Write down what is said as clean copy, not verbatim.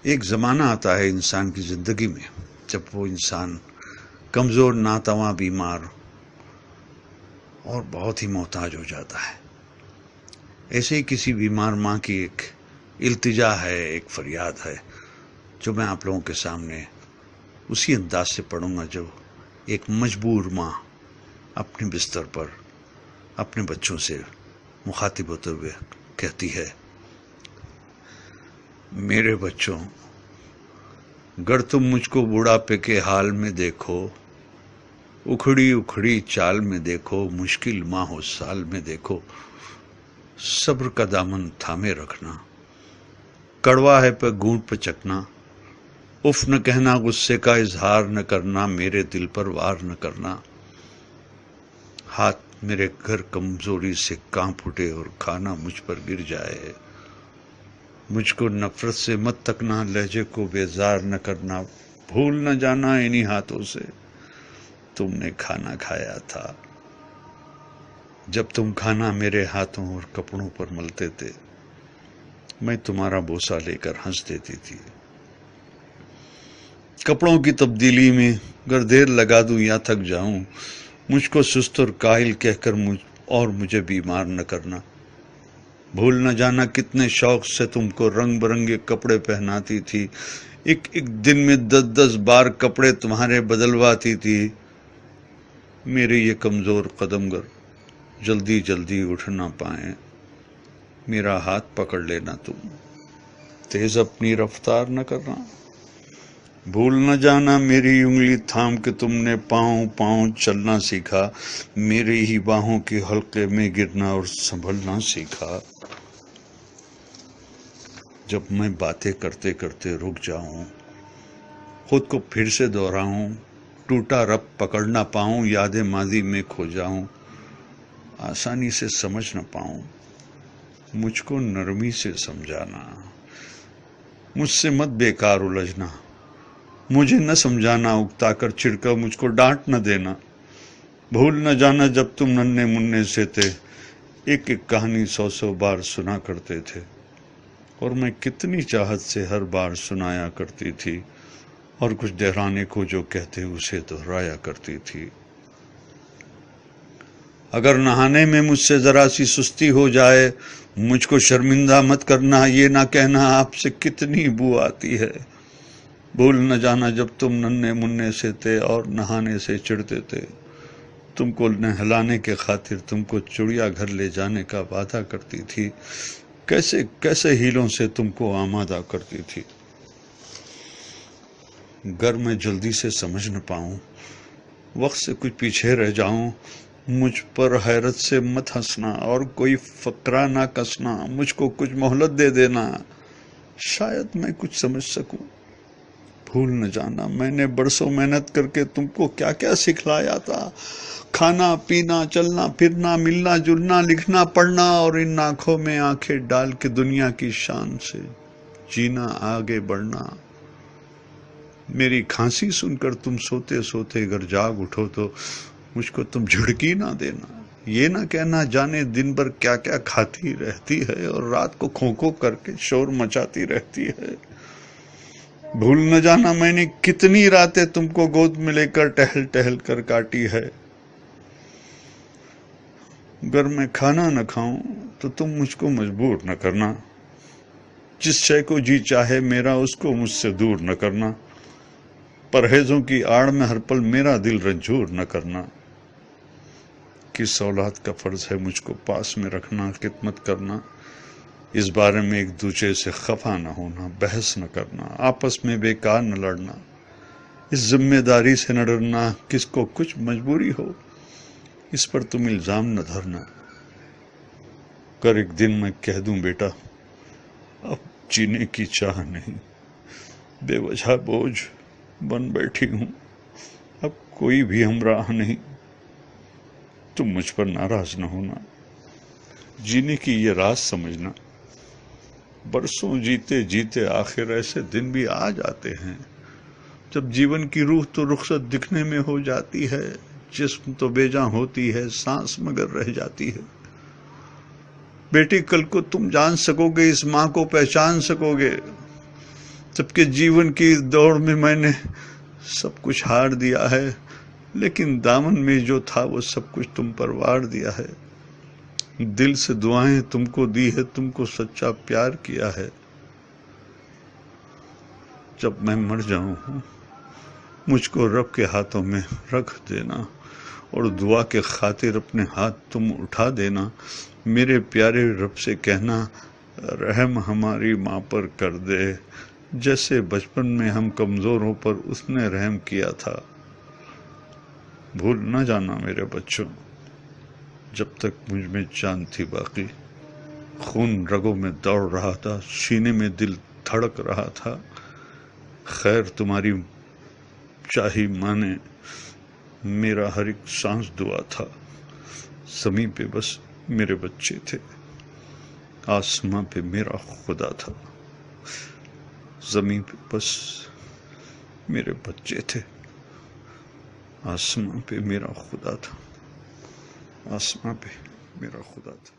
ایک زمانہ آتا ہے انسان کی زندگی میں جب وہ انسان کمزور، ناتواں، بیمار اور بہت ہی محتاج ہو جاتا ہے۔ ایسے ہی کسی بیمار ماں کی ایک التجا ہے، ایک فریاد ہے، جو میں آپ لوگوں کے سامنے اسی انداز سے پڑھوں گا جو ایک مجبور ماں اپنے بستر پر اپنے بچوں سے مخاطب ہوتے ہوئے کہتی ہے، میرے بچوں، گر تم مجھ کو بڑھاپے کے حال میں دیکھو، اکھڑی اکھڑی چال میں دیکھو، مشکل ماہ و سال میں دیکھو، صبر کا دامن تھامے رکھنا، کڑوا ہے پہ گھونٹ پہ چکنا، اف نہ کہنا، غصے کا اظہار نہ کرنا، میرے دل پر وار نہ کرنا، ہاتھ میرے گھر کمزوری سے کانپ اٹھے اور کھانا مجھ پر گر جائے، مجھ کو نفرت سے مت تکنا، لہجے کو بیزار نہ کرنا، بھول نہ جانا انہی ہاتھوں سے تم نے کھانا کھایا تھا، جب تم کھانا میرے ہاتھوں اور کپڑوں پر ملتے تھے، میں تمہارا بوسہ لے کر ہنس دیتی تھی، کپڑوں کی تبدیلی میں گر دیر لگا دوں یا تھک جاؤں، مجھ کو سست اور کاہل کہہ کر مجھے بیمار نہ کرنا، بھول نہ جانا کتنے شوق سے تم کو رنگ برنگے کپڑے پہناتی تھی، ایک ایک دن میں 10 بار کپڑے تمہارے بدلواتی تھی، میرے یہ کمزور قدم گر جلدی جلدی اٹھ نہ پائیں، میرا ہاتھ پکڑ لینا تم، تیز اپنی رفتار نہ کرنا، بھول نہ جانا میری انگلی تھام کے تم نے پاؤں پاؤں چلنا سیکھا، میری ہی باہوں کے حلقے میں گرنا اور سنبھلنا سیکھا، جب میں باتیں کرتے کرتے رک جاؤں، خود کو پھر سے دہراؤں، ٹوٹا رب پکڑ نہ پاؤں، یادیں ماضی میں کھو جاؤں، آسانی سے سمجھ نہ پاؤں، مجھ کو نرمی سے سمجھانا، مجھ سے مت بیکار الجھنا، مجھے نہ سمجھانا اکتا کر چڑ کر مجھ کو ڈانٹ نہ دینا، بھول نہ جانا جب تم ننھے منھے سے تھے، ایک ایک کہانی 100 بار سنا کرتے تھے، اور میں کتنی چاہت سے ہر بار سنایا کرتی تھی، اور کچھ دہرانے کو جو کہتے اسے دہرایا کرتی تھی، اگر نہانے میں مجھ سے ذرا سی سستی ہو جائے، مجھ کو شرمندہ مت کرنا، یہ نہ کہنا آپ سے کتنی بو آتی ہے، بھول نہ جانا جب تم ننھے منھے سے تھے اور نہانے سے چڑھتے تھے، تم کو نہلانے کے خاطر تم کو چڑیا گھر لے جانے کا وعدہ کرتی تھی، کیسے کیسے ہیلوں سے تم کو آمادہ کرتی تھی، گر میں جلدی سے سمجھ نہ پاؤں، وقت سے کچھ پیچھے رہ جاؤں، مجھ پر حیرت سے مت ہنسنا اور کوئی فقرہ نہ کسنا، مجھ کو کچھ مہلت دے دینا، شاید میں کچھ سمجھ سکوں، بھول نہ جانا میں نے برسوں محنت کر کے تم کو کیا کیا سکھلایا تھا، کھانا پینا چلنا پھرنا ملنا جلنا لکھنا پڑھنا، اور ان آنکھوں میں آنکھیں ڈال کے دنیا کی شان سے جینا آگے بڑھنا، میری کھانسی سن کر تم سوتے سوتے اگر جاگ اٹھو تو مجھ کو تم جھڑکی نہ دینا، یہ نہ کہنا جانے دن بھر کیا کیا کھاتی رہتی ہے اور رات کو کھو کھو کر کے شور مچاتی رہتی ہے، بھول نہ جانا میں نے کتنی راتیں تم کو گود میں لے کر ٹہل ٹہل کر کاٹی ہے، اگر میں کھانا نہ کھاؤں تو تم مجھ کو مجبور نہ کرنا، جس شے کو جی چاہے میرا اس کو مجھ سے دور نہ کرنا، پرہیزوں کی آڑ میں ہر پل میرا دل رنجور نہ کرنا، کس اولاد کا فرض ہے مجھ کو پاس میں رکھنا، خدمت کرنا، اس بارے میں ایک دوسرے سے خفا نہ ہونا، بحث نہ کرنا، آپس میں بیکار نہ لڑنا، اس ذمہ داری سے نہ ڈرنا، کس کو کچھ مجبوری ہو اس پر تم الزام نہ دھرنا، کر ایک دن میں کہہ دوں بیٹا اب جینے کی چاہ نہیں، بے وجہ بوجھ بن بیٹھی ہوں، اب کوئی بھی ہمراہ نہیں، تم مجھ پر ناراض نہ ہونا، جینے کی یہ راز سمجھنا، برسوں جیتے جیتے آخر ایسے دن بھی آ جاتے ہیں جب جیون کی روح تو رخصت دکھنے میں ہو جاتی ہے، جسم تو بے جاں ہوتی ہے، سانس مگر رہ جاتی ہے، بیٹی کل کو تم جان سکو گے، اس ماں کو پہچان سکو گے، جبکہ جیون کی دوڑ میں میں نے سب کچھ ہار دیا ہے، لیکن دامن میں جو تھا وہ سب کچھ تم پر وار دیا ہے۔ دل سے دعائیں تم کو دی ہے، تم کو سچا پیار کیا ہے۔ جب میں مر جاؤں مجھ کو رب کے ہاتھوں میں رکھ دینا، اور دعا کے خاطر اپنے ہاتھ تم اٹھا دینا۔ میرے پیارے رب سے کہنا رحم ہماری ماں پر کر دے، جیسے بچپن میں ہم کمزوروں پر اس نے رحم کیا تھا۔ بھول نہ جانا میرے بچوں، جب تک مجھ میں جان تھی باقی، خون رگوں میں دوڑ رہا تھا، سینے میں دل دھڑک رہا تھا۔ خیر تمہاری چاہی ماں نے میرا ہر ایک سانس دعا تھا۔ زمین پہ بس میرے بچے تھے، آسماں پہ میرا خدا تھا۔ زمین پہ بس میرے بچے تھے، آسماں پہ میرا خدا تھا، آسماں پہ میرا خدا تھا۔